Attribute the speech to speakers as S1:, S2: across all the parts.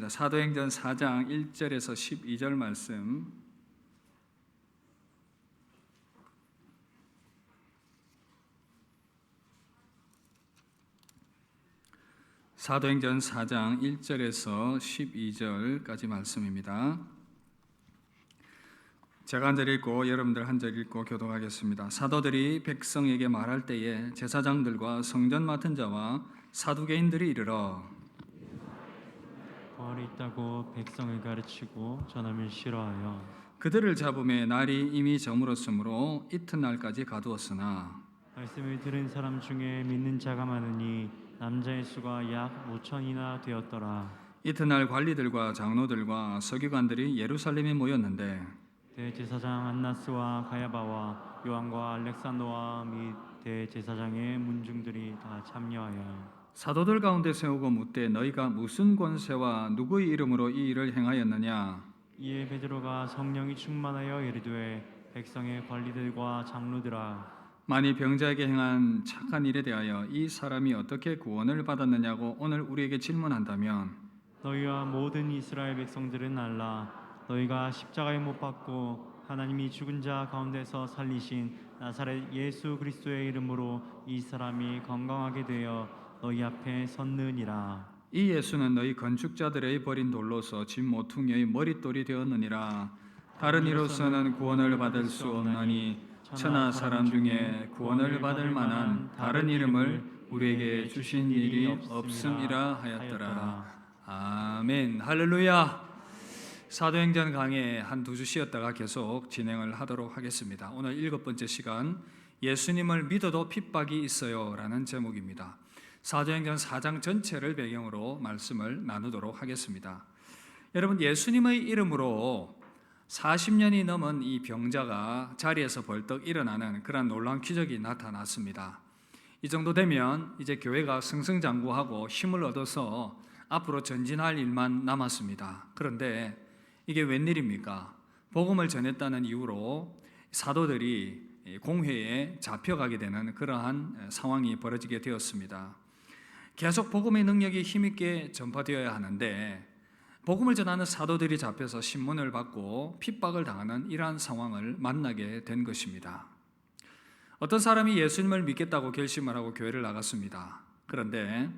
S1: 사도행전 4장 1절에서 12절 말씀. 사도행전 4장 1절에서 12절까지 말씀입니다. 제가 한 절 읽고 여러분들 한 절 읽고 교독하겠습니다. 사도들이 백성에게 말할 때에 제사장들과 성전 맡은 자와 사두개인들이 이르러
S2: 부활이 있다고 백성을 가르치고 전함을 싫어하여
S1: 그들을 잡음에 날이 이미 저물었으므로 이튿날까지 가두었으나
S2: 말씀을 들은 사람 중에 믿는 자가 많으니 남자의 수가 약 5천이나 되었더라.
S1: 이튿날 관리들과 장로들과 서기관들이 예루살렘에 모였는데
S2: 대제사장 안나스와 가야바와 요한과 알렉산더와 및 대제사장의 문중들이 다 참여하여
S1: 사도들 가운데 세우고 묻되 너희가 무슨 권세와 누구의 이름으로 이 일을 행하였느냐?
S2: 이에 베드로가 성령이 충만하여 이르되 백성의 관리들과 장로들아
S1: 만일 병자에게 행한 착한 일에 대하여 이 사람이 어떻게 구원을 받았느냐고 오늘 우리에게 질문한다면
S2: 너희와 모든 이스라엘 백성들은 알라. 너희가 십자가에 못 박고 하나님이 죽은 자 가운데서 살리신 나사렛 예수 그리스도의 이름으로 이 사람이 건강하게 되어 너희 앞에 섰느니라.
S1: 이 예수는 너희 건축자들의 버린 돌로서 집 모퉁이의 머릿돌이 되었느니라. 다른 이로서는 구원을 받을 수 없나니 천하 사람 중에 구원을 받을 만한 다른 이름을 우리에게 주신 일이 없음이라 하였더라. 아멘. 할렐루야. 사도행전 강의 한두 주 쉬었다가 계속 진행을 하도록 하겠습니다. 오늘 7번째 시간, 예수님을 믿어도 핍박이 있어요 라는 제목입니다. 사도행전 4장 전체를 배경으로 말씀을 나누도록 하겠습니다. 여러분, 예수님의 이름으로 40년이 넘은 이 병자가 자리에서 벌떡 일어나는 그런 놀라운 기적이 나타났습니다. 이 정도 되면 이제 교회가 승승장구하고 힘을 얻어서 앞으로 전진할 일만 남았습니다. 그런데 이게 웬일입니까? 복음을 전했다는 이유로 사도들이 공회에 잡혀가게 되는 그러한 상황이 벌어지게 되었습니다. 계속 복음의 능력이 힘있게 전파되어야 하는데 복음을 전하는 사도들이 잡혀서 신문을 받고 핍박을 당하는 이러한 상황을 만나게 된 것입니다. 어떤 사람이 예수님을 믿겠다고 결심을 하고 교회를 나갔습니다. 그런데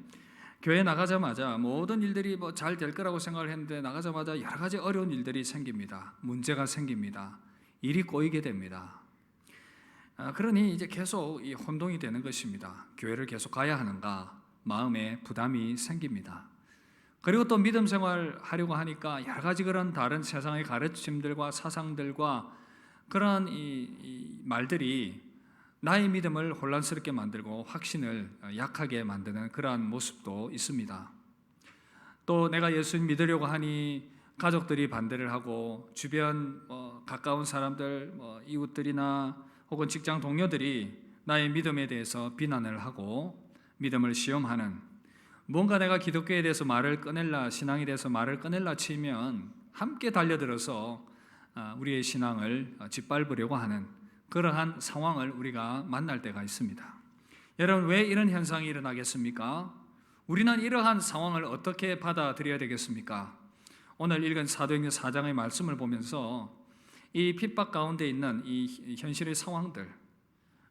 S1: 교회 나가자마자 모든 일들이 잘 될 거라고 생각을 했는데 나가자마자 여러 가지 어려운 일들이 생깁니다. 문제가 생깁니다. 일이 꼬이게 됩니다. 그러니 이제 계속 이 혼동이 되는 것입니다. 교회를 계속 가야 하는가? 마음에 부담이 생깁니다. 그리고 또 믿음 생활 하려고 하니까 여러 가지 그런 다른 세상의 가르침들과 사상들과 그런 이 말들이 나의 믿음을 혼란스럽게 만들고 확신을 약하게 만드는 그러한 모습도 있습니다. 또 내가 예수님 믿으려고 하니 가족들이 반대를 하고 주변 가까운 사람들, 이웃들이나 혹은 직장 동료들이 나의 믿음에 대해서 비난을 하고 믿음을 시험하는, 뭔가 내가 기독교에 대해서 말을 꺼낼라, 신앙에 대해서 말을 꺼낼라 치면 함께 달려들어서 우리의 신앙을 짓밟으려고 하는 그러한 상황을 우리가 만날 때가 있습니다. 여러분, 왜 이런 현상이 일어나겠습니까? 우리는 이러한 상황을 어떻게 받아들여야 되겠습니까? 오늘 읽은 사도행전 4장의 말씀을 보면서 이 핍박 가운데 있는 이 현실의 상황들,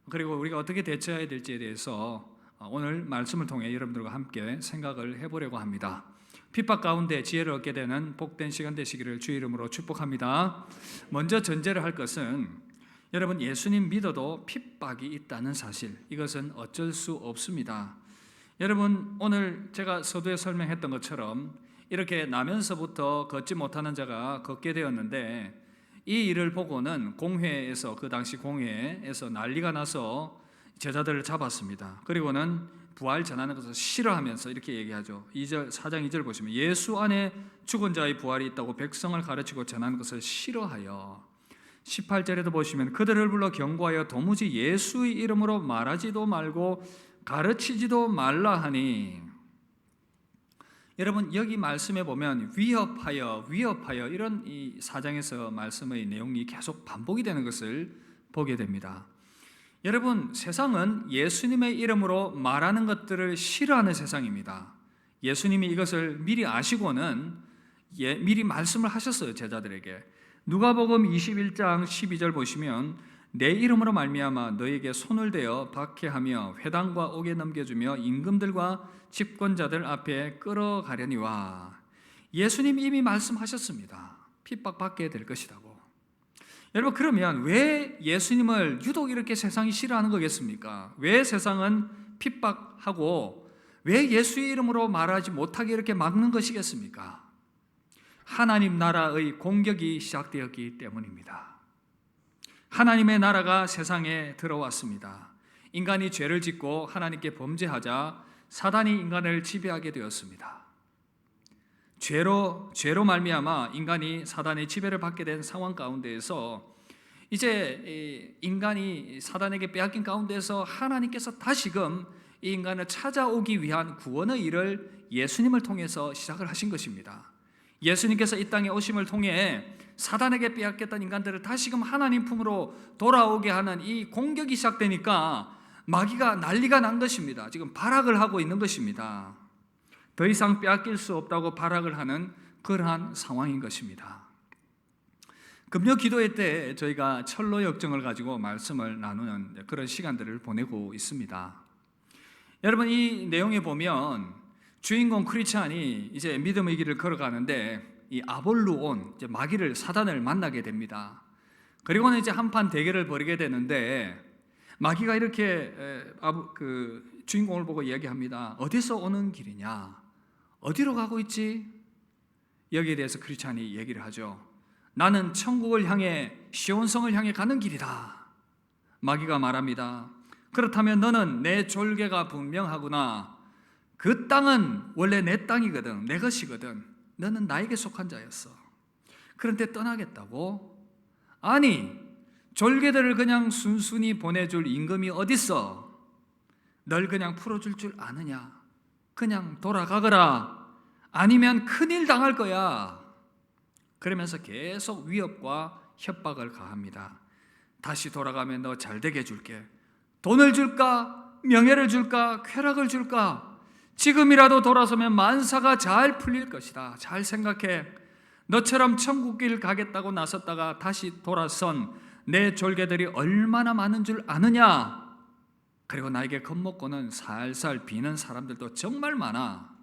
S1: 그리고 우리가 어떻게 대처해야 될지에 대해서 오늘 말씀을 통해 여러분들과 함께 생각을 해보려고 합니다. 핍박 가운데 지혜를 얻게 되는 복된 시간 되시기를 주의 이름으로 축복합니다. 먼저 전제를 할 것은 여러분, 예수님 믿어도 핍박이 있다는 사실, 이것은 어쩔 수 없습니다. 여러분, 오늘 제가 서두에 설명했던 것처럼 이렇게 나면서부터 걷지 못하는 자가 걷게 되었는데 이 일을 보고는 공회에서, 그 당시 공회에서 난리가 나서 제자들을 잡았습니다. 그리고는 부활 전하는 것을 싫어하면서 이렇게 얘기하죠. 4장 2절 보시면 예수 안에 죽은 자의 부활이 있다고 백성을 가르치고 전하는 것을 싫어하여, 18절에도 보시면 그들을 불러 경고하여 도무지 예수의 이름으로 말하지도 말고 가르치지도 말라 하니, 여러분 여기 말씀에 보면 위협하여 이런 이 4장에서 말씀의 내용이 계속 반복이 되는 것을 보게 됩니다. 여러분, 세상은 예수님의 이름으로 말하는 것들을 싫어하는 세상입니다. 예수님이 이것을 미리 아시고는 미리 말씀을 하셨어요, 제자들에게. 누가복음 21장 12절 보시면 내 이름으로 말미암아 너에게 손을 대어 박해하며 회당과 옥에 넘겨주며 임금들과 집권자들 앞에 끌어가려니와. 예수님 이미 말씀하셨습니다. 핍박받게 될 것이라고. 여러분, 그러면 왜 예수님을 유독 이렇게 세상이 싫어하는 거겠습니까? 왜 세상은 핍박하고 왜 예수의 이름으로 말하지 못하게 이렇게 막는 것이겠습니까? 하나님 나라의 공격이 시작되었기 때문입니다. 하나님의 나라가 세상에 들어왔습니다. 인간이 죄를 짓고 하나님께 범죄하자 사단이 인간을 지배하게 되었습니다. 죄로 말미암아 인간이 사단의 지배를 받게 된 상황 가운데에서 이제 인간이 사단에게 빼앗긴 가운데서 하나님께서 다시금 이 인간을 찾아오기 위한 구원의 일을 예수님을 통해서 시작을 하신 것입니다. 예수님께서 이 땅에 오심을 통해 사단에게 빼앗겼던 인간들을 다시금 하나님 품으로 돌아오게 하는 이 공격이 시작되니까 마귀가 난리가 난 것입니다. 지금 발악을 하고 있는 것입니다. 더 이상 빼앗길 수 없다고 발악을 하는 그러한 상황인 것입니다. 금요 기도회 때 저희가 철로 역정을 가지고 말씀을 나누는 그런 시간들을 보내고 있습니다. 여러분, 이 내용에 보면 주인공 크리스찬이 이제 믿음의 길을 걸어가는데 이 아볼루온, 이제 마귀를, 사단을 만나게 됩니다. 그리고는 이제 한판 대결을 벌이게 되는데 마귀가 이렇게 주인공을 보고 이야기합니다. 어디서 오는 길이냐? 어디로 가고 있지? 여기에 대해서 크리스찬이 얘기를 하죠. 나는 천국을 향해, 시온성을 향해 가는 길이다. 마귀가 말합니다. 그렇다면 너는 내 졸개가 분명하구나. 그 땅은 원래 내 땅이거든, 내 것이거든. 너는 나에게 속한 자였어. 그런데 떠나겠다고? 아니, 졸개들을 그냥 순순히 보내줄 임금이 어딨어? 널 그냥 풀어줄 줄 아느냐? 그냥 돌아가거라. 아니면 큰일 당할 거야. 그러면서 계속 위협과 협박을 가합니다. 다시 돌아가면 너 잘되게 해줄게. 돈을 줄까? 명예를 줄까? 쾌락을 줄까? 지금이라도 돌아서면 만사가 잘 풀릴 것이다. 잘 생각해. 너처럼 천국길 가겠다고 나섰다가 다시 돌아선 내 졸개들이 얼마나 많은 줄 아느냐? 그리고 나에게 겁먹고는 살살 비는 사람들도 정말 많아.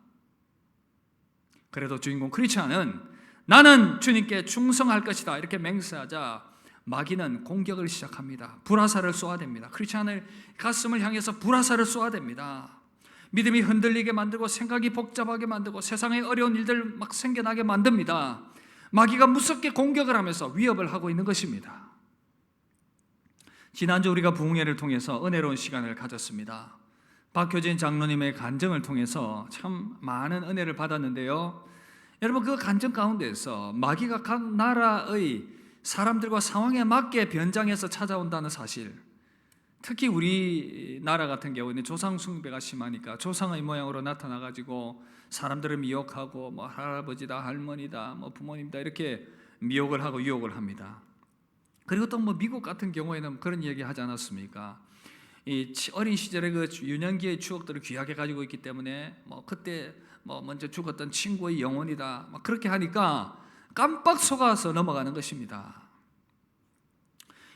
S1: 그래도 주인공 크리스찬은 나는 주님께 충성할 것이다 이렇게 맹세하자 마귀는 공격을 시작합니다. 불화살을 쏘아댑니다. 크리스찬의 가슴을 향해서 불화살을 쏘아댑니다. 믿음이 흔들리게 만들고 생각이 복잡하게 만들고 세상에 어려운 일들 막 생겨나게 만듭니다. 마귀가 무섭게 공격을 하면서 위협을 하고 있는 것입니다. 지난주 우리가 부흥회를 통해서 은혜로운 시간을 가졌습니다. 박효진 장로님의 간증을 통해서 참 많은 은혜를 받았는데요. 여러분, 그 간증 가운데서 마귀가 각 나라의 사람들과 상황에 맞게 변장해서 찾아온다는 사실, 특히 우리나라 같은 경우에는 조상 숭배가 심하니까 조상의 모양으로 나타나가지고 사람들을 미혹하고 뭐 할아버지다, 할머니다, 뭐 부모님다 이렇게 미혹을 하고 유혹을 합니다. 그리고 또 뭐 미국 같은 경우에는 그런 얘기 하지 않았습니까? 이 어린 시절의 그 유년기의 추억들을 귀하게 가지고 있기 때문에 뭐 그때 뭐 먼저 죽었던 친구의 영혼이다, 막 그렇게 하니까 깜빡 속아서 넘어가는 것입니다.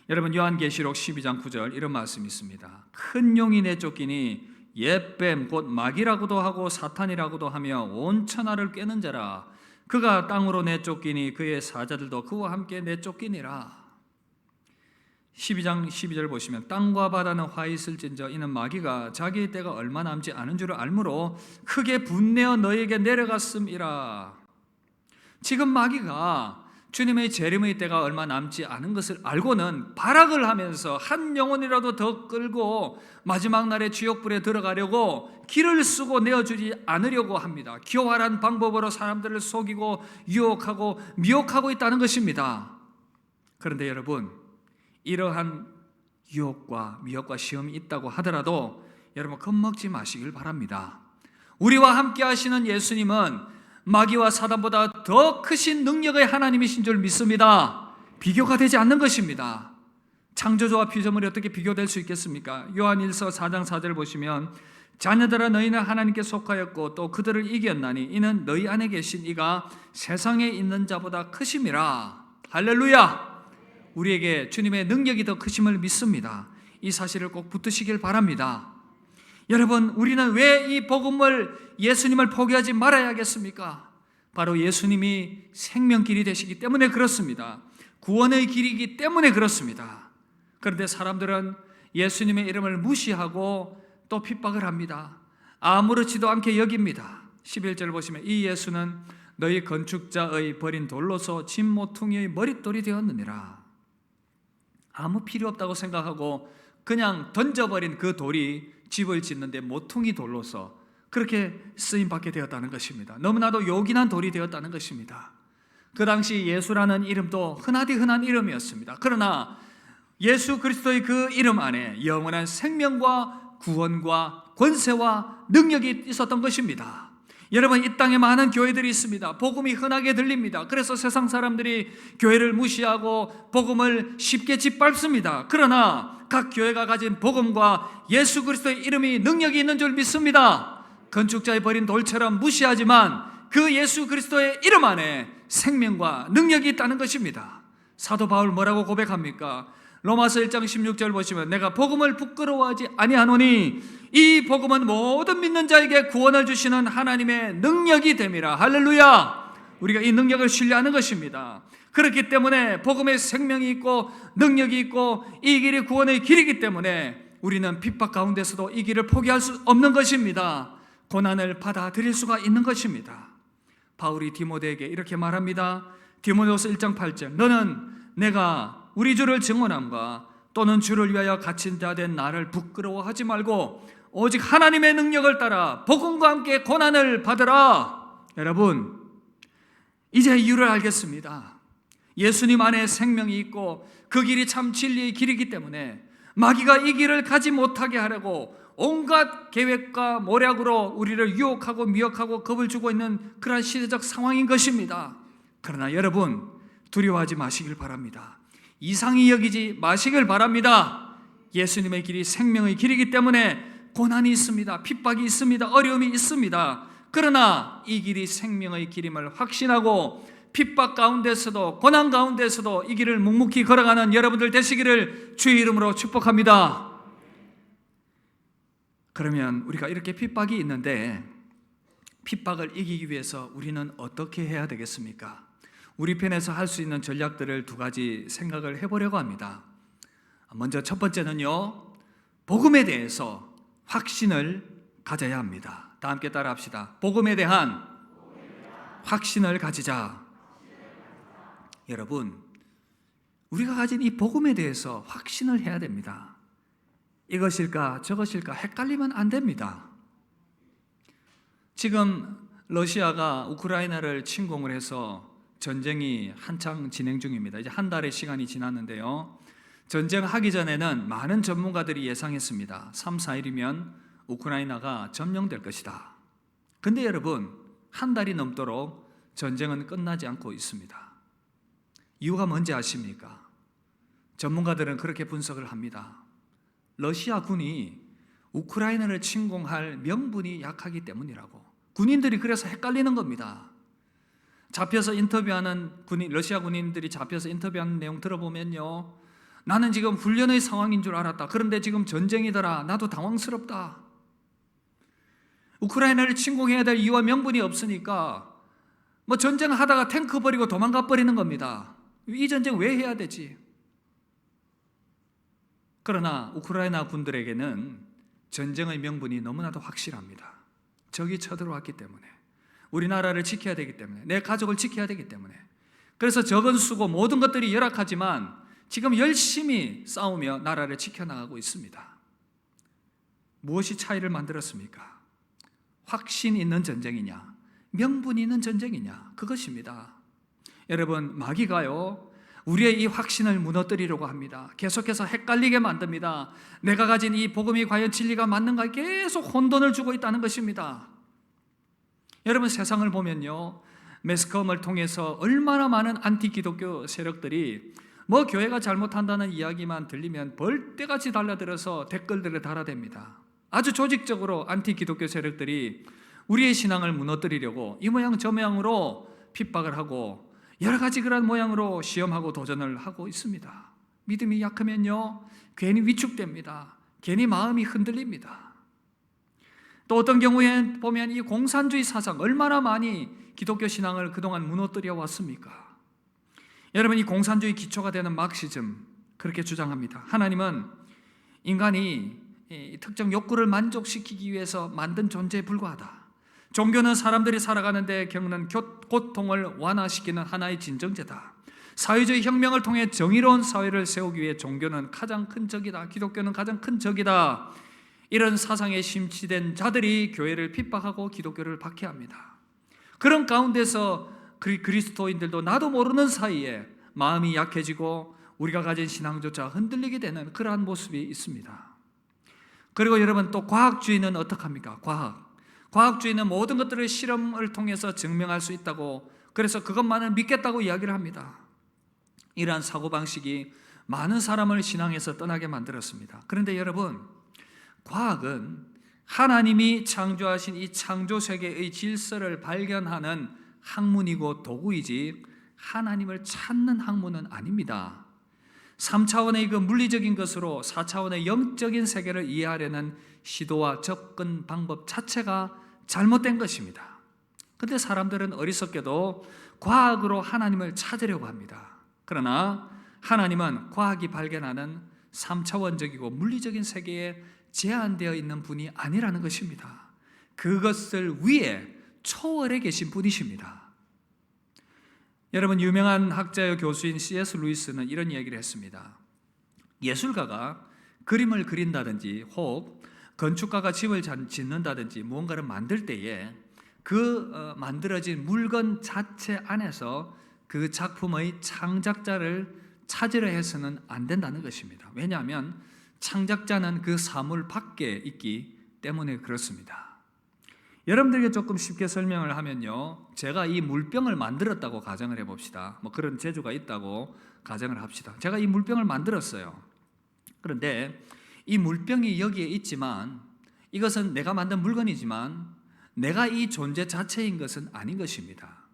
S1: 여러분, 요한계시록 12장 9절 이런 말씀이 있습니다. 큰 용이 내쫓기니 옛뱀 곧 마귀라고도 하고 사탄이라고도 하며 온 천하를 꿰는 자라. 그가 땅으로 내쫓기니 그의 사자들도 그와 함께 내쫓기니라. 12장 12절 보시면 땅과 바다는 화 있을진저 이는 마귀가 자기의 때가 얼마 남지 않은 줄을 알므로 크게 분내어 너에게 내려갔음이라. 지금 마귀가 주님의 재림의 때가 얼마 남지 않은 것을 알고는 발악을 하면서 한 영혼이라도 더 끌고 마지막 날에 지옥불에 들어가려고 길을 쓰고 내어주지 않으려고 합니다. 교활한 방법으로 사람들을 속이고 유혹하고 미혹하고 있다는 것입니다. 그런데 여러분, 이러한 유혹과 미혹과 시험이 있다고 하더라도 여러분 겁먹지 마시길 바랍니다. 우리와 함께 하시는 예수님은 마귀와 사단보다 더 크신 능력의 하나님이신 줄 믿습니다. 비교가 되지 않는 것입니다. 창조주와 피조물이 어떻게 비교될 수 있겠습니까? 요한일서 4장 4절 보시면 자녀들아 너희는 하나님께 속하였고 또 그들을 이겼나니 이는 너희 안에 계신 이가 세상에 있는 자보다 크심이라. 할렐루야. 우리에게 주님의 능력이 더 크심을 믿습니다. 이 사실을 꼭 붙드시길 바랍니다. 여러분, 우리는 왜 이 복음을, 예수님을 포기하지 말아야겠습니까? 바로 예수님이 생명길이 되시기 때문에 그렇습니다. 구원의 길이기 때문에 그렇습니다. 그런데 사람들은 예수님의 이름을 무시하고 또 핍박을 합니다. 아무렇지도 않게 여깁니다. 11절 보시면 이 예수는 너희 건축자의 버린 돌로서 집 모퉁이의 머릿돌이 되었느니라. 아무 필요 없다고 생각하고 그냥 던져버린 그 돌이 집을 짓는데 모퉁이 돌로서 그렇게 쓰임받게 되었다는 것입니다. 너무나도 요긴한 돌이 되었다는 것입니다. 그 당시 예수라는 이름도 흔하디 흔한 이름이었습니다. 그러나 예수 그리스도의 그 이름 안에 영원한 생명과 구원과 권세와 능력이 있었던 것입니다. 여러분, 이 땅에 많은 교회들이 있습니다. 복음이 흔하게 들립니다. 그래서 세상 사람들이 교회를 무시하고 복음을 쉽게 짓밟습니다. 그러나 각 교회가 가진 복음과 예수 그리스도의 이름이 능력이 있는 줄 믿습니다. 건축자의 버린 돌처럼 무시하지만 그 예수 그리스도의 이름 안에 생명과 능력이 있다는 것입니다. 사도 바울 뭐라고 고백합니까? 로마서 1장 16절 보시면 내가 복음을 부끄러워하지 아니하노니 이 복음은 모든 믿는 자에게 구원을 주시는 하나님의 능력이 됨이라. 할렐루야. 우리가 이 능력을 신뢰하는 것입니다. 그렇기 때문에 복음의 생명이 있고 능력이 있고 이 길이 구원의 길이기 때문에 우리는 핍박 가운데서도 이 길을 포기할 수 없는 것입니다. 고난을 받아들일 수가 있는 것입니다. 바울이 디모데에게 이렇게 말합니다. 디모데후서 1장 8절 너는 내가 우리 주를 증언함과 또는 주를 위하여 갇힌 자 된 나를 부끄러워하지 말고 오직 하나님의 능력을 따라 복음과 함께 고난을 받으라. 여러분, 이제 이유를 알겠습니다. 예수님 안에 생명이 있고 그 길이 참 진리의 길이기 때문에 마귀가 이 길을 가지 못하게 하려고 온갖 계획과 모략으로 우리를 유혹하고 미혹하고 겁을 주고 있는 그러한 시대적 상황인 것입니다. 그러나 여러분, 두려워하지 마시길 바랍니다. 이상히 여기지 마시길 바랍니다. 예수님의 길이 생명의 길이기 때문에 고난이 있습니다. 핍박이 있습니다. 어려움이 있습니다. 그러나 이 길이 생명의 길임을 확신하고 핍박 가운데서도 고난 가운데서도 이 길을 묵묵히 걸어가는 여러분들 되시기를 주의 이름으로 축복합니다. 그러면 우리가 이렇게 핍박이 있는데 핍박을 이기기 위해서 우리는 어떻게 해야 되겠습니까? 우리 편에서 할 수 있는 전략들을 두 가지 생각을 해보려고 합니다. 먼저 첫 번째는요, 복음에 대해서 확신을 가져야 합니다. 다 함께 따라 합시다. 복음에 대한 확신을 가지자. 여러분, 우리가 가진 이 복음에 대해서 확신을 해야 됩니다. 이것일까 저것일까 헷갈리면 안 됩니다. 지금 러시아가 우크라이나를 침공을 해서 전쟁이 한창 진행 중입니다. 이제 한 달의 시간이 지났는데요. 전쟁하기 전에는 많은 전문가들이 예상했습니다. 3, 4일이면 우크라이나가 점령될 것이다. 근데 여러분, 한 달이 넘도록 전쟁은 끝나지 않고 있습니다. 이유가 뭔지 아십니까? 전문가들은 그렇게 분석을 합니다. 러시아 군이 우크라이나를 침공할 명분이 약하기 때문이라고. 군인들이 그래서 헷갈리는 겁니다. 잡혀서 인터뷰하는 러시아 군인들이 잡혀서 인터뷰하는 내용 들어보면요, 나는 지금 훈련의 상황인 줄 알았다. 그런데 지금 전쟁이더라. 나도 당황스럽다. 우크라이나를 침공해야 될 이유와 명분이 없으니까 뭐 전쟁하다가 탱크 버리고 도망가 버리는 겁니다. 이 전쟁 왜 해야 되지? 그러나 우크라이나 군들에게는 전쟁의 명분이 너무나도 확실합니다. 적이 쳐들어왔기 때문에, 우리나라를 지켜야 되기 때문에, 내 가족을 지켜야 되기 때문에. 그래서 적은 수고 모든 것들이 열악하지만 지금 열심히 싸우며 나라를 지켜나가고 있습니다. 무엇이 차이를 만들었습니까? 확신 있는 전쟁이냐, 명분 있는 전쟁이냐, 그것입니다. 여러분, 마귀가요, 우리의 이 확신을 무너뜨리려고 합니다. 계속해서 헷갈리게 만듭니다. 내가 가진 이 복음이 과연 진리가 맞는가 계속 혼돈을 주고 있다는 것입니다. 여러분, 세상을 보면요, 매스컴을 통해서 얼마나 많은 안티 기독교 세력들이 뭐 교회가 잘못한다는 이야기만 들리면 벌떼같이 달라들어서 댓글들을 달아댑니다. 아주 조직적으로 안티 기독교 세력들이 우리의 신앙을 무너뜨리려고 이 모양 저 모양으로 핍박을 하고 여러 가지 그런 모양으로 시험하고 도전을 하고 있습니다. 믿음이 약하면요, 괜히 위축됩니다. 괜히 마음이 흔들립니다. 또 어떤 경우에 보면 이 공산주의 사상, 얼마나 많이 기독교 신앙을 그동안 무너뜨려 왔습니까? 여러분, 이 공산주의 기초가 되는 막시즘, 그렇게 주장합니다. 하나님은 인간이 특정 욕구를 만족시키기 위해서 만든 존재에 불과하다. 종교는 사람들이 살아가는데 겪는 고통을 완화시키는 하나의 진정제다. 사회주의 혁명을 통해 정의로운 사회를 세우기 위해 종교는 가장 큰 적이다. 기독교는 가장 큰 적이다. 이런 사상에 심취된 자들이 교회를 핍박하고 기독교를 박해합니다. 그런 가운데서 그리스도인들도 나도 모르는 사이에 마음이 약해지고 우리가 가진 신앙조차 흔들리게 되는 그러한 모습이 있습니다. 그리고 여러분, 또 과학주의는 어떡합니까? 과학주의는 모든 것들을 실험을 통해서 증명할 수 있다고, 그래서 그것만을 믿겠다고 이야기를 합니다. 이러한 사고방식이 많은 사람을 신앙에서 떠나게 만들었습니다. 그런데 여러분, 과학은 하나님이 창조하신 이 창조세계의 질서를 발견하는 학문이고 도구이지 하나님을 찾는 학문은 아닙니다. 3차원의 그 물리적인 것으로 4차원의 영적인 세계를 이해하려는 시도와 접근 방법 자체가 잘못된 것입니다. 그런데 사람들은 어리석게도 과학으로 하나님을 찾으려고 합니다. 그러나 하나님은 과학이 발견하는 3차원적이고 물리적인 세계에 제한되어 있는 분이 아니라는 것입니다. 그것을 위해 초월해 계신 분이십니다. 여러분, 유명한 학자여 교수인 C.S. 루이스는 이런 이야기를 했습니다. 예술가가 그림을 그린다든지 혹 건축가가 집을 짓는다든지 무언가를 만들 때에 그 만들어진 물건 자체 안에서 그 작품의 창작자를 찾으려 해서는 안 된다는 것입니다. 왜냐하면 창작자는 그 사물 밖에 있기 때문에 그렇습니다. 여러분들에게 조금 쉽게 설명을 하면요, 제가 이 물병을 만들었다고 가정을 해봅시다. 뭐 그런 재주가 있다고 가정을 합시다. 제가 이 물병을 만들었어요. 그런데 이 물병이 여기에 있지만 이것은 내가 만든 물건이지만 내가 이 존재 자체인 것은 아닌 것입니다.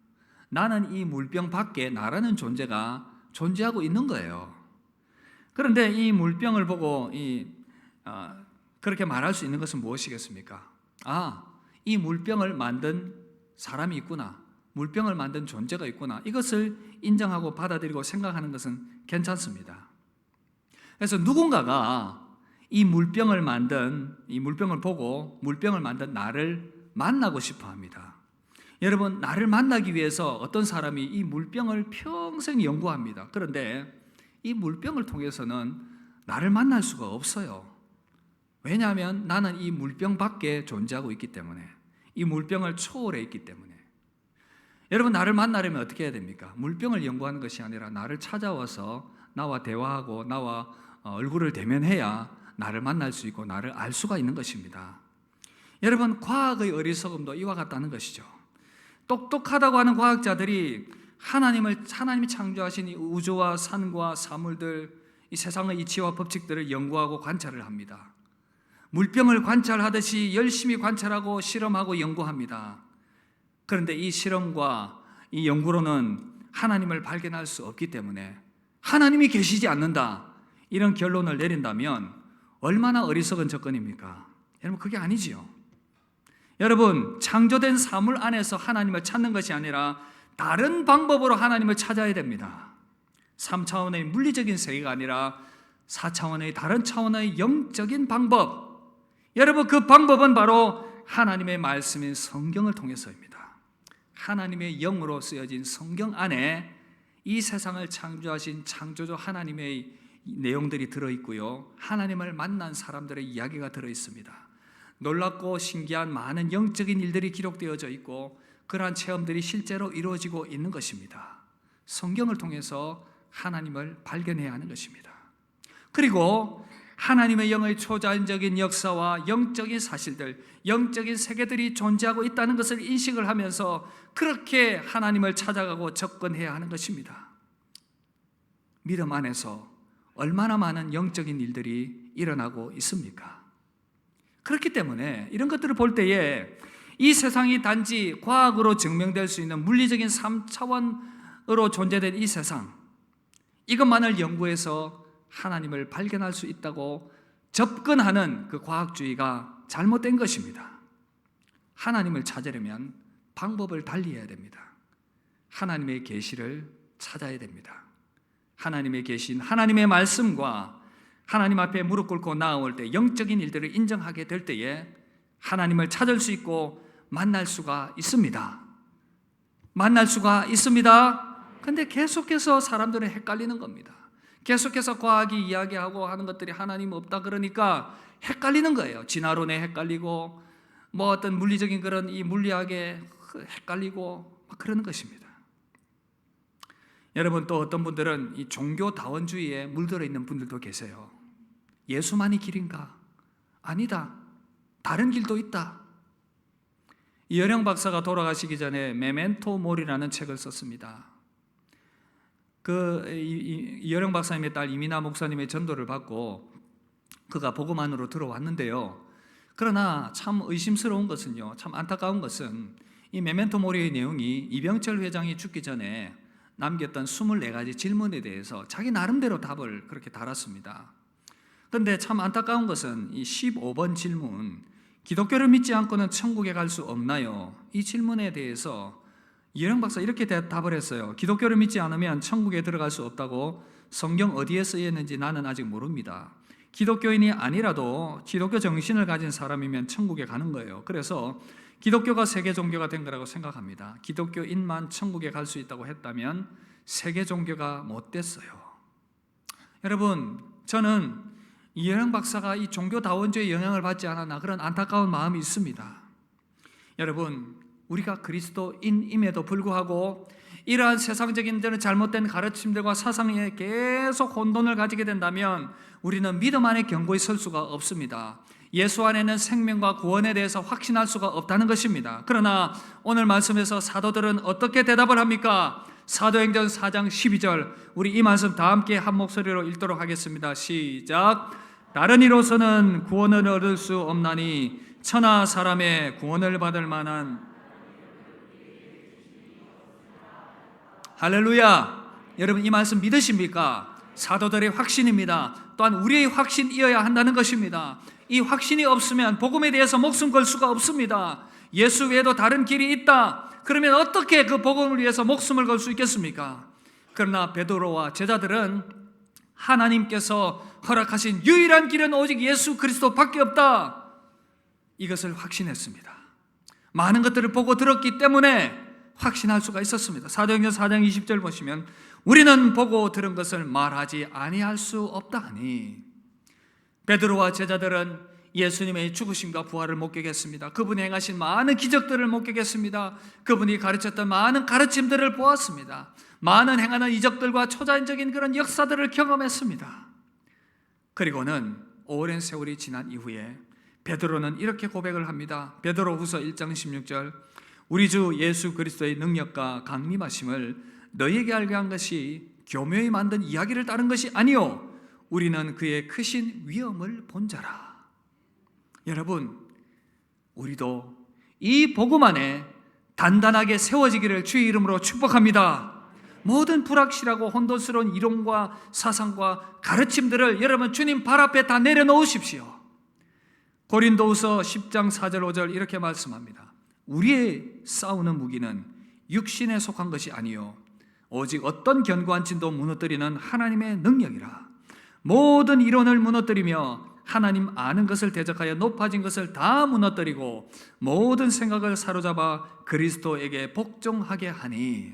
S1: 나는 이 물병 밖에 나라는 존재가 존재하고 있는 거예요. 그런데 이 물병을 보고 그렇게 말할 수 있는 것은 무엇이겠습니까? 이 물병을 만든 사람이 있구나, 물병을 만든 존재가 있구나, 이것을 인정하고 받아들이고 생각하는 것은 괜찮습니다. 그래서 누군가가 이 물병을 보고 물병을 만든 나를 만나고 싶어 합니다. 여러분, 나를 만나기 위해서 어떤 사람이 이 물병을 평생 연구합니다. 그런데 이 물병을 통해서는 나를 만날 수가 없어요. 왜냐하면 나는 이 물병 밖에 존재하고 있기 때문에, 이 물병을 초월해 있기 때문에. 여러분, 나를 만나려면 어떻게 해야 됩니까? 물병을 연구하는 것이 아니라 나를 찾아와서 나와 대화하고 나와 얼굴을 대면해야 나를 만날 수 있고 나를 알 수가 있는 것입니다. 여러분, 과학의 어리석음도 이와 같다는 것이죠. 똑똑하다고 하는 과학자들이 하나님이 창조하신 이 우주와 산과 사물들, 이 세상의 이치와 법칙들을 연구하고 관찰을 합니다. 물병을 관찰하듯이 열심히 관찰하고 실험하고 연구합니다. 그런데 이 실험과 이 연구로는 하나님을 발견할 수 없기 때문에 하나님이 계시지 않는다, 이런 결론을 내린다면 얼마나 어리석은 접근입니까? 여러분, 그게 아니지요. 여러분, 창조된 사물 안에서 하나님을 찾는 것이 아니라 다른 방법으로 하나님을 찾아야 됩니다. 3차원의 물리적인 세계가 아니라 4차원의 다른 차원의 영적인 방법. 여러분, 그 방법은 바로 하나님의 말씀인 성경을 통해서입니다. 하나님의 영으로 쓰여진 성경 안에 이 세상을 창조하신 창조주 하나님의 내용들이 들어있고요, 하나님을 만난 사람들의 이야기가 들어있습니다. 놀랍고 신기한 많은 영적인 일들이 기록되어져 있고 그러한 체험들이 실제로 이루어지고 있는 것입니다. 성경을 통해서 하나님을 발견해야 하는 것입니다. 그리고 하나님의 영의 초자연적인 역사와 영적인 사실들, 영적인 세계들이 존재하고 있다는 것을 인식을 하면서 그렇게 하나님을 찾아가고 접근해야 하는 것입니다. 믿음 안에서 얼마나 많은 영적인 일들이 일어나고 있습니까? 그렇기 때문에 이런 것들을 볼 때에 이 세상이 단지 과학으로 증명될 수 있는 물리적인 3차원으로 존재된 이 세상, 이것만을 연구해서 하나님을 발견할 수 있다고 접근하는 그 과학주의가 잘못된 것입니다. 하나님을 찾으려면 방법을 달리해야 됩니다. 하나님의 계시를 찾아야 됩니다. 하나님의 계신 하나님의 말씀과 하나님 앞에 무릎 꿇고 나아올 때 영적인 일들을 인정하게 될 때에 하나님을 찾을 수 있고 만날 수가 있습니다. 만날 수가 있습니다. 근데 계속해서 사람들은 헷갈리는 겁니다. 계속해서 과학이 이야기하고 하는 것들이 하나님 없다 그러니까 헷갈리는 거예요. 진화론에 헷갈리고 뭐 어떤 물리적인 그런 이 물리학에 헷갈리고 막 그러는 것입니다. 여러분, 또 어떤 분들은 이 종교다원주의에 물들어 있는 분들도 계세요. 예수만이 길인가? 아니다. 다른 길도 있다. 이여령 박사가 돌아가시기 전에 메멘토 모리라는 책을 썼습니다. 이여령 박사님의 딸 이민아 목사님의 전도를 받고 그가 복음 안으로 들어왔는데요. 그러나 참 의심스러운 것은요, 참 안타까운 것은 이 메멘토 모리의 내용이 이병철 회장이 죽기 전에 남겼던 24가지 질문에 대해서 자기 나름대로 답을 그렇게 달았습니다. 그런데 참 안타까운 것은 이 15번 질문, 기독교를 믿지 않고는 천국에 갈 수 없나요? 이 질문에 대해서 이여령 박사 이렇게 답을 했어요. 기독교를 믿지 않으면 천국에 들어갈 수 없다고 성경 어디에 쓰여 있는지 나는 아직 모릅니다. 기독교인이 아니라도 기독교 정신을 가진 사람이면 천국에 가는 거예요. 그래서 기독교가 세계 종교가 된 거라고 생각합니다. 기독교인만 천국에 갈 수 있다고 했다면 세계 종교가 못 됐어요. 여러분, 저는 이여령 박사가 이 종교다원주의 영향을 받지 않았나 그런 안타까운 마음이 있습니다. 여러분, 우리가 그리스도인임에도 불구하고 이러한 세상적인 잘못된 가르침들과 사상에 계속 혼돈을 가지게 된다면 우리는 믿음 안에 견고히 설 수가 없습니다. 예수 안에는 생명과 구원에 대해서 확신할 수가 없다는 것입니다. 그러나 오늘 말씀에서 사도들은 어떻게 대답을 합니까? 사도행전 4장 12절, 우리 이 말씀 다 함께 한 목소리로 읽도록 하겠습니다. 시작. 다른 이로서는 구원을 얻을 수 없나니 천하 사람의 구원을 받을 만한. 할렐루야. 여러분, 이 말씀 믿으십니까? 사도들의 확신입니다. 또한 우리의 확신이어야 한다는 것입니다. 이 확신이 없으면 복음에 대해서 목숨 걸 수가 없습니다. 예수 외에도 다른 길이 있다. 그러면 어떻게 그 복음을 위해서 목숨을 걸 수 있겠습니까? 그러나 베드로와 제자들은 하나님께서 허락하신 유일한 길은 오직 예수 그리스도밖에 없다. 이것을 확신했습니다. 많은 것들을 보고 들었기 때문에 확신할 수가 있었습니다. 사도행전 4장 20절 보시면 우리는 보고 들은 것을 말하지 아니할 수 없다 하니, 베드로와 제자들은 예수님의 죽으심과 부활을 목격했습니다. 그분이 행하신 많은 기적들을 목격했습니다. 그분이 가르쳤던 많은 가르침들을 보았습니다. 많은 행하는 이적들과 초자연적인 그런 역사들을 경험했습니다. 그리고는 오랜 세월이 지난 이후에 베드로는 이렇게 고백을 합니다. 베드로후서 1장 16절, 우리 주 예수 그리스도의 능력과 강림하심을 너희에게 알게 한 것이 교묘히 만든 이야기를 따른 것이 아니요 우리는 그의 크신 위엄을 본 자라. 여러분, 우리도 이 복음 안에 단단하게 세워지기를 주의 이름으로 축복합니다. 모든 불확실하고 혼돈스러운 이론과 사상과 가르침들을 여러분 주님 발 앞에 다 내려놓으십시오. 고린도후서 10장 4절 5절 이렇게 말씀합니다. 우리의 싸우는 무기는 육신에 속한 것이 아니요 오직 어떤 견고한 진도 무너뜨리는 하나님의 능력이라. 모든 이론을 무너뜨리며 하나님 아는 것을 대적하여 높아진 것을 다 무너뜨리고 모든 생각을 사로잡아 그리스도에게 복종하게 하니.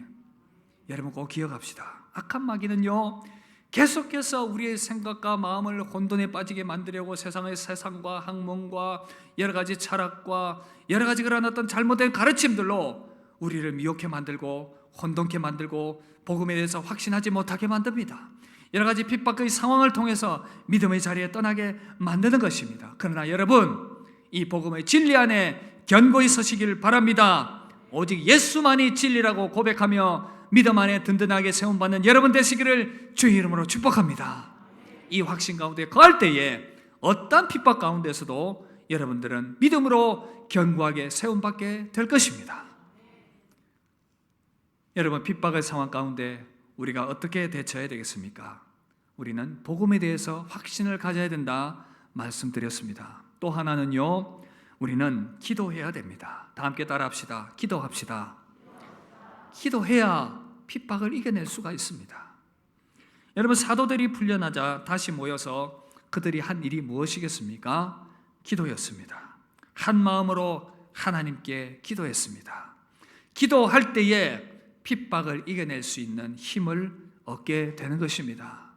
S1: 여러분 꼭 기억합시다. 악한 마귀는요 계속해서 우리의 생각과 마음을 혼돈에 빠지게 만들려고 세상의 세상과 학문과 여러 가지 철학과 여러 가지 그런 어떤 잘못된 가르침들로 우리를 미혹해 만들고 혼돈케 만들고 복음에 대해서 확신하지 못하게 만듭니다. 여러 가지 핍박의 상황을 통해서 믿음의 자리에 떠나게 만드는 것입니다. 그러나 여러분, 이 복음의 진리 안에 견고히 서시길 바랍니다. 오직 예수만이 진리라고 고백하며 믿음 안에 든든하게 세움받는 여러분 되시기를 주의 이름으로 축복합니다. 이 확신 가운데 거할 때에 어떤 핍박 가운데서도 여러분들은 믿음으로 견고하게 세움받게 될 것입니다. 여러분, 핍박의 상황 가운데 우리가 어떻게 대처해야 되겠습니까? 우리는 복음에 대해서 확신을 가져야 된다 말씀드렸습니다. 또 하나는요, 우리는 기도해야 됩니다. 다 함께 따라합시다. 기도합시다. 기도해야 핍박을 이겨낼 수가 있습니다. 여러분, 사도들이 풀려나자 다시 모여서 그들이 한 일이 무엇이겠습니까? 기도였습니다. 한 마음으로 하나님께 기도했습니다. 기도할 때에 핍박을 이겨낼 수 있는 힘을 얻게 되는 것입니다.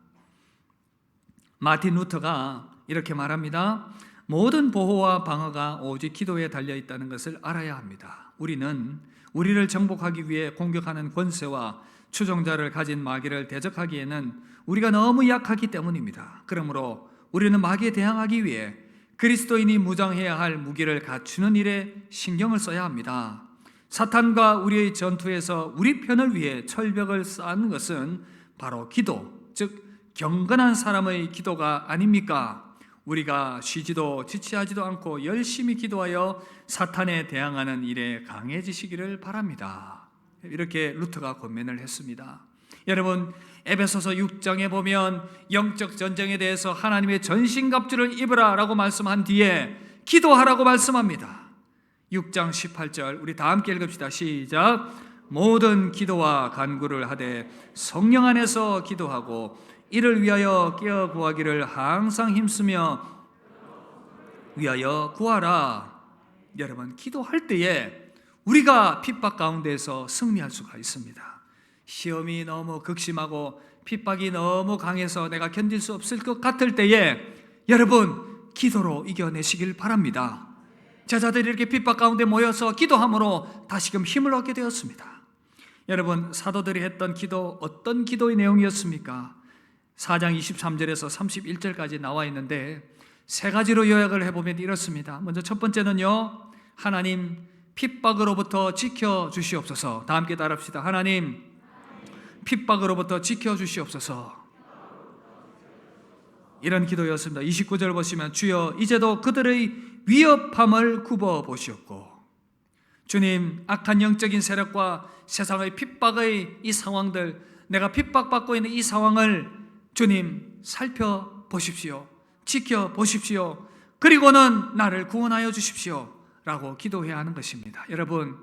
S1: 마틴 루터가 이렇게 말합니다. 모든 보호와 방어가 오직 기도에 달려 있다는 것을 알아야 합니다. 우리는 우리를 정복하기 위해 공격하는 권세와 추종자를 가진 마귀를 대적하기에는 우리가 너무 약하기 때문입니다. 그러므로 우리는 마귀에 대항하기 위해 그리스도인이 무장해야 할 무기를 갖추는 일에 신경을 써야 합니다. 사탄과 우리의 전투에서 우리 편을 위해 철벽을 쌓는 것은 바로 기도, 즉 경건한 사람의 기도가 아닙니까? 우리가 쉬지도 지체하지도 않고 열심히 기도하여 사탄에 대항하는 일에 강해지시기를 바랍니다. 이렇게 루터가 권면을 했습니다. 여러분, 에베소서 6장에 보면 영적 전쟁에 대해서 하나님의 전신갑주를 입으라 라고 말씀한 뒤에 기도하라고 말씀합니다. 6장 18절 우리 다 함께 읽읍시다. 시작. 모든 기도와 간구를 하되 성령 안에서 기도하고 이를 위하여 깨어 구하기를 항상 힘쓰며 위하여 구하라. 여러분, 기도할 때에 우리가 핍박 가운데서 승리할 수가 있습니다. 시험이 너무 극심하고 핍박이 너무 강해서 내가 견딜 수 없을 것 같을 때에 여러분, 기도로 이겨내시길 바랍니다. 제자들이 이렇게 핍박 가운데 모여서 기도함으로 다시금 힘을 얻게 되었습니다. 여러분, 사도들이 했던 기도, 어떤 기도의 내용이었습니까? 4장 23절에서 31절까지 나와 있는데 세 가지로 요약을 해보면 이렇습니다. 먼저 첫 번째는요, 하나님 핍박으로부터 지켜주시옵소서. 다 함께 따라합시다. 하나님 핍박으로부터 지켜주시옵소서. 이런 기도였습니다. 29절 보시면 주여 이제도 그들의 위협함을 굽어보시옵고, 주님 악한 영적인 세력과 세상의 핍박의 이 상황들, 내가 핍박받고 있는 이 상황을 주님 살펴보십시오. 지켜보십시오. 그리고는 나를 구원하여 주십시오 라고 기도해야 하는 것입니다. 여러분,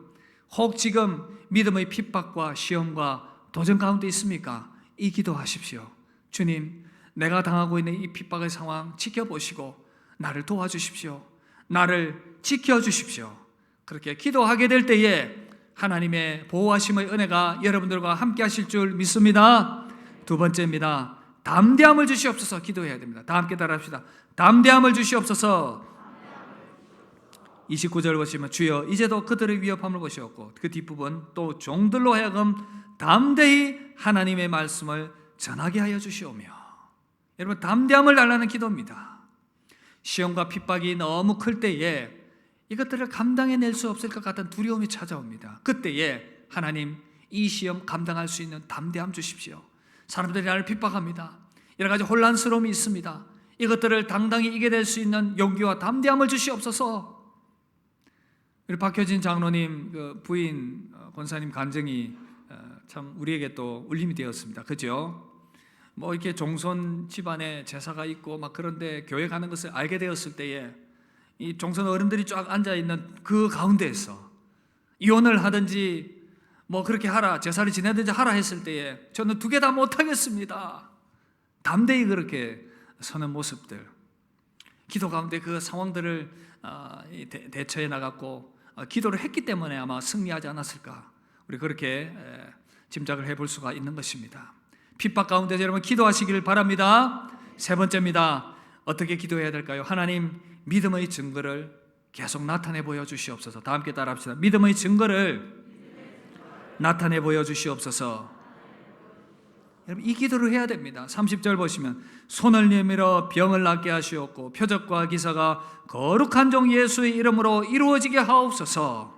S1: 혹 지금 믿음의 핍박과 시험과 도전 가운데 있습니까? 이 기도하십시오. 주님, 내가 당하고 있는 이 핍박의 상황 지켜보시고 나를 도와주십시오. 나를 지켜주십시오. 그렇게 기도하게 될 때에 하나님의 보호하심의 은혜가 여러분들과 함께 하실 줄 믿습니다. 두 번째입니다. 담대함을 주시옵소서. 기도해야 됩니다. 다 함께 따라합시다. 담대함을 주시옵소서. 29절 보시면 주여 이제도 그들의 위협함을 보시옵고, 그 뒷부분 또 종들로 하여금 담대히 하나님의 말씀을 전하게 하여 주시오며. 여러분, 담대함을 달라는 기도입니다. 시험과 핍박이 너무 클 때에 이것들을 감당해낼 수 없을 것 같은 두려움이 찾아옵니다. 그때에 하나님 이 시험 감당할 수 있는 담대함 주십시오. 사람들이 나를 핍박합니다. 여러 가지 혼란스러움이 있습니다. 이것들을 당당히 이겨낼 수 있는 용기와 담대함을 주시옵소서. 우리 박효진 장로님 그 부인 권사님 간증이 참 우리에게 또 울림이 되었습니다. 그죠? 뭐 이렇게 종손 집안에 제사가 있고 막 그런데 교회 가는 것을 알게 되었을 때에 이 종손 어른들이 쫙 앉아 있는 그 가운데에서 이혼을 하든지 뭐 그렇게 하라, 제사를 지내든지 하라 했을 때에 저는 두 개 다 못하겠습니다. 담대히 그렇게 서는 모습들, 기도 가운데 그 상황들을 대처해 나갔고 기도를 했기 때문에 아마 승리하지 않았을까, 우리 그렇게 짐작을 해볼 수가 있는 것입니다. 핍박 가운데 여러분 기도하시기를 바랍니다. 세 번째입니다. 어떻게 기도해야 될까요? 하나님 믿음의 증거를 계속 나타내 보여주시옵소서. 다 함께 따라합시다. 믿음의 증거를 나타내 보여주시옵소서. 여러분, 이 기도를 해야 됩니다. 30절 보시면 손을 내밀어 병을 낫게 하시옵고 표적과 기사가 거룩한 종 예수의 이름으로 이루어지게 하옵소서.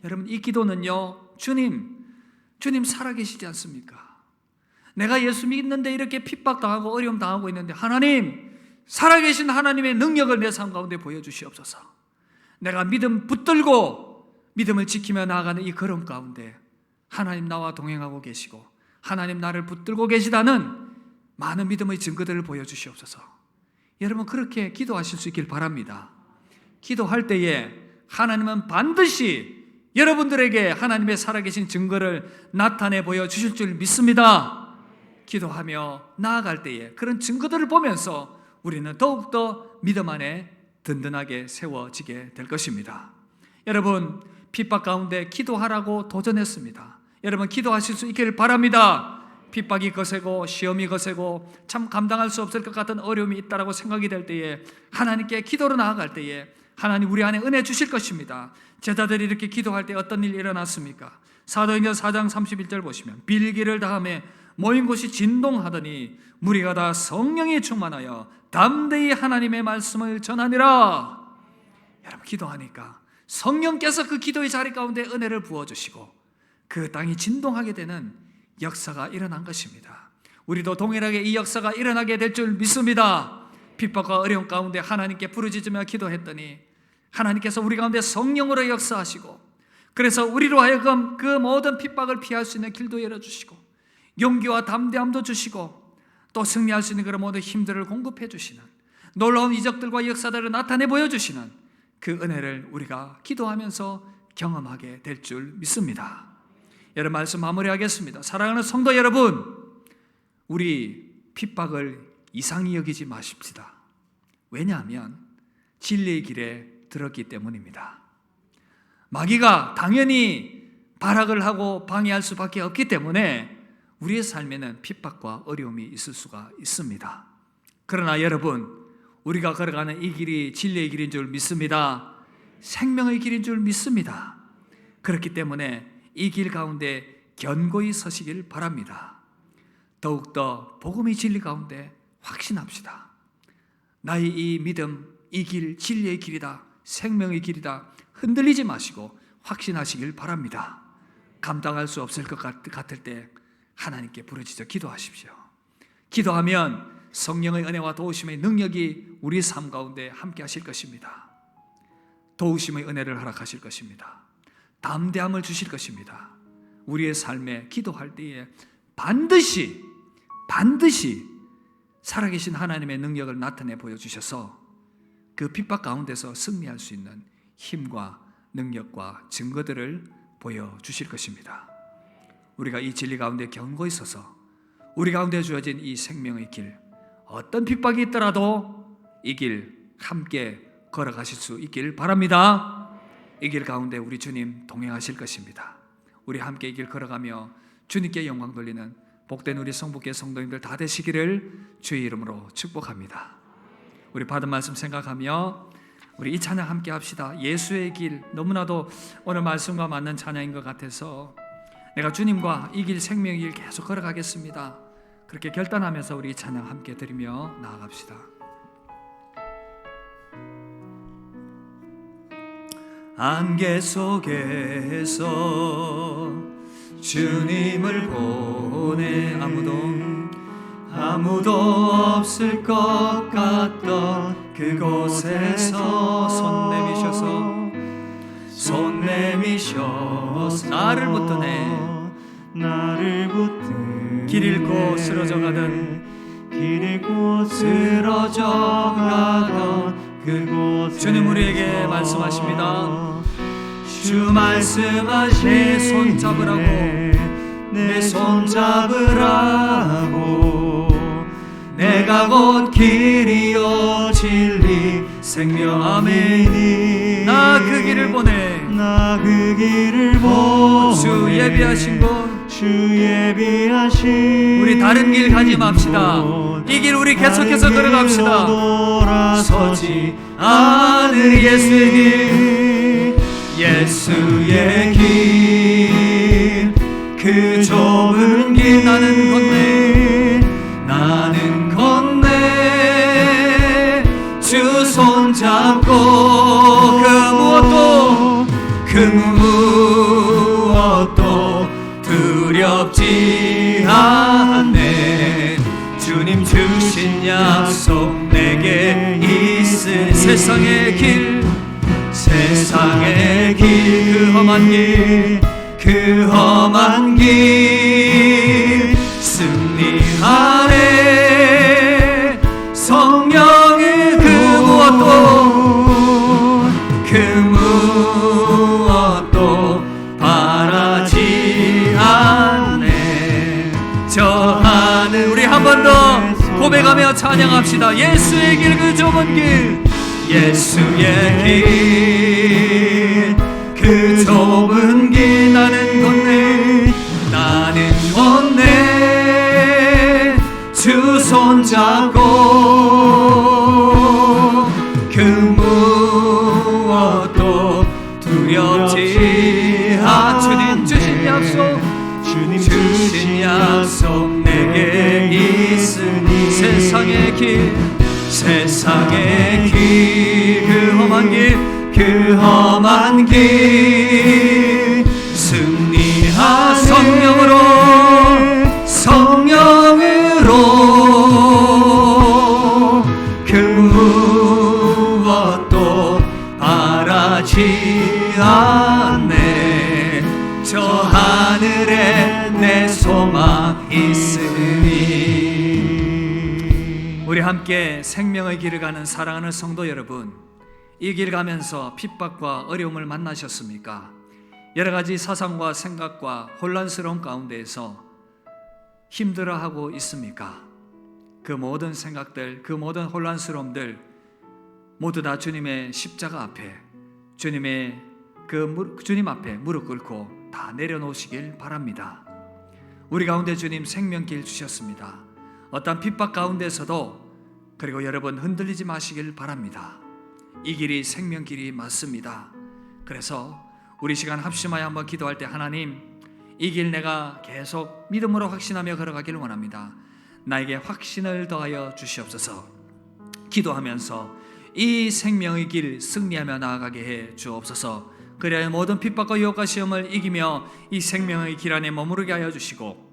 S1: 여러분, 이 기도는요, 주님 살아계시지 않습니까? 내가 예수 믿는데 이렇게 핍박당하고 어려움 당하고 있는데 하나님 살아계신 하나님의 능력을 내 삶 가운데 보여주시옵소서. 내가 믿음 붙들고 믿음을 지키며 나아가는 이 걸음 가운데 하나님 나와 동행하고 계시고 하나님 나를 붙들고 계시다는 많은 믿음의 증거들을 보여주시옵소서. 여러분 그렇게 기도하실 수 있길 바랍니다. 기도할 때에 하나님은 반드시 여러분들에게 하나님의 살아계신 증거를 나타내 보여주실 줄 믿습니다. 기도하며 나아갈 때에 그런 증거들을 보면서 우리는 더욱더 믿음 안에 든든하게 세워지게 될 것입니다. 여러분 핍박 가운데 기도하라고 도전했습니다. 여러분 기도하실 수 있기를 바랍니다. 핍박이 거세고 시험이 거세고 참 감당할 수 없을 것 같은 어려움이 있다라고 생각이 될 때에 하나님께 기도로 나아갈 때에 하나님 우리 안에 은혜 주실 것입니다. 제자들이 이렇게 기도할 때 어떤 일이 일어났습니까? 사도행전 4장 31절 보시면 빌기를 다음에 모인 곳이 진동하더니 무리가 다 성령이 충만하여 담대히 하나님의 말씀을 전하니라. 여러분 기도하니까 성령께서 그 기도의 자리 가운데 은혜를 부어주시고 그 땅이 진동하게 되는 역사가 일어난 것입니다. 우리도 동일하게 이 역사가 일어나게 될 줄 믿습니다. 핍박과 어려움 가운데 하나님께 부르짖으며 기도했더니 하나님께서 우리 가운데 성령으로 역사하시고 그래서 우리로 하여금 그 모든 핍박을 피할 수 있는 길도 열어주시고 용기와 담대함도 주시고 또 승리할 수 있는 그런 모든 힘들을 공급해 주시는 놀라운 이적들과 역사들을 나타내 보여주시는 그 은혜를 우리가 기도하면서 경험하게 될 줄 믿습니다. 여러분 말씀 마무리하겠습니다. 사랑하는 성도 여러분, 우리 핍박을 이상히 여기지 마십시다. 왜냐하면 진리의 길에 들었기 때문입니다. 마귀가 당연히 발악을 하고 방해할 수밖에 없기 때문에 우리의 삶에는 핍박과 어려움이 있을 수가 있습니다. 그러나 여러분, 우리가 걸어가는 이 길이 진리의 길인 줄 믿습니다. 생명의 길인 줄 믿습니다. 그렇기 때문에 이 길 가운데 견고히 서시길 바랍니다. 더욱더 복음의 진리 가운데 확신합시다. 나의 이 믿음, 이 길 진리의 길이다, 생명의 길이다 흔들리지 마시고 확신하시길 바랍니다. 감당할 수 없을 것 같을 때 하나님께 부르짖어 기도하십시오. 기도하면 성령의 은혜와 도우심의 능력이 우리 삶 가운데 함께 하실 것입니다. 도우심의 은혜를 허락하실 것입니다. 담대함을 주실 것입니다. 우리의 삶에 기도할 때에 반드시 살아계신 하나님의 능력을 나타내 보여주셔서 그 핍박 가운데서 승리할 수 있는 힘과 능력과 증거들을 보여주실 것입니다. 우리가 이 진리 가운데 견고히 서서 우리 가운데 주어진 이 생명의 길, 어떤 핍박이 있더라도 이 길 함께 걸어가실 수 있길 바랍니다. 이 길 가운데 우리 주님 동행하실 것입니다. 우리 함께 이 길 걸어가며 주님께 영광 돌리는 복된 우리 성북교회 성도님들 다 되시기를 주의 이름으로 축복합니다. 우리 받은 말씀 생각하며 우리 이 찬양 함께 합시다. 예수의 길, 너무나도 오늘 말씀과 맞는 찬양인 것 같아서 내가 주님과 이 길 생명의 길 계속 걸어가겠습니다. 그렇게 결단하면서 우리 이 찬양 함께 드리며 나아갑시다. 안개 속에서 주님을 보내 아무도 없을 것 같던 그곳에서 손 내미셔서 나를 붙드네 길 잃고 쓰러져 가던 그곳 주님 우리에게 말씀하십니다. 주 말씀하시 내 손 잡으라고 내가 곧 길이요 진리 생명 아멘. 나 그 길을 보내 주 예비하신 우리 다른 길 가지 맙시다. 이 길 우리 계속해서 걸어갑시다. 서지 않을 예수의 길, 그 좁은 길 나는 건네 주 손잡고 그 무엇도 두렵지 않네. 주님 주신 약속 내게 세상의 길 세상의 길 그 험한 길 그 험한 길 승리하네 성령의 그 무엇도 바라지 않네 저 하늘 우리 한 번 더 고백하며 찬양합시다. 예수의 길 그 좁은 길 예수의 길 그 좁은 길 나는 걷네 주 손잡고 그 무엇도 두렵지 주님 주신 약속 내게 있으니 세상의 길 그 험한 길 승리하 성령으로 그 무엇도 바라지 않네 저 하늘에 내 소망 있으니 우리 함께 생명의 길을 가는 사랑하는 성도 여러분 이 길 가면서 핍박과 어려움을 만나셨습니까? 여러 가지 사상과 생각과 혼란스러운 가운데에서 힘들어하고 있습니까? 그 모든 생각들, 그 모든 혼란스러움들 모두 다 주님의 십자가 앞에 주님 앞에 무릎 꿇고 다 내려놓으시길 바랍니다. 우리 가운데 주님 생명길 주셨습니다. 어떤 핍박 가운데서도 그리고 여러분 흔들리지 마시길 바랍니다. 이 길이 생명길이 맞습니다. 그래서 우리 시간 합심하여 한번 기도할 때 하나님 이 길 내가 계속 믿음으로 확신하며 걸어가기를 원합니다. 나에게 확신을 더하여 주시옵소서. 기도하면서 이 생명의 길 승리하며 나아가게 해 주옵소서. 그래야 모든 핍박과 유혹과 시험을 이기며 이 생명의 길 안에 머무르게 하여 주시고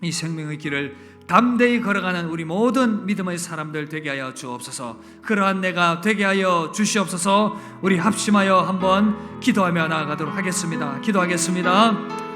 S1: 이 생명의 길을 담대히 걸어가는 우리 모든 믿음의 사람들 되게 하여 주옵소서. 그러한 내가 되게 하여 주시옵소서. 우리 합심하여 한번 기도하며 나아가도록 하겠습니다. 기도하겠습니다.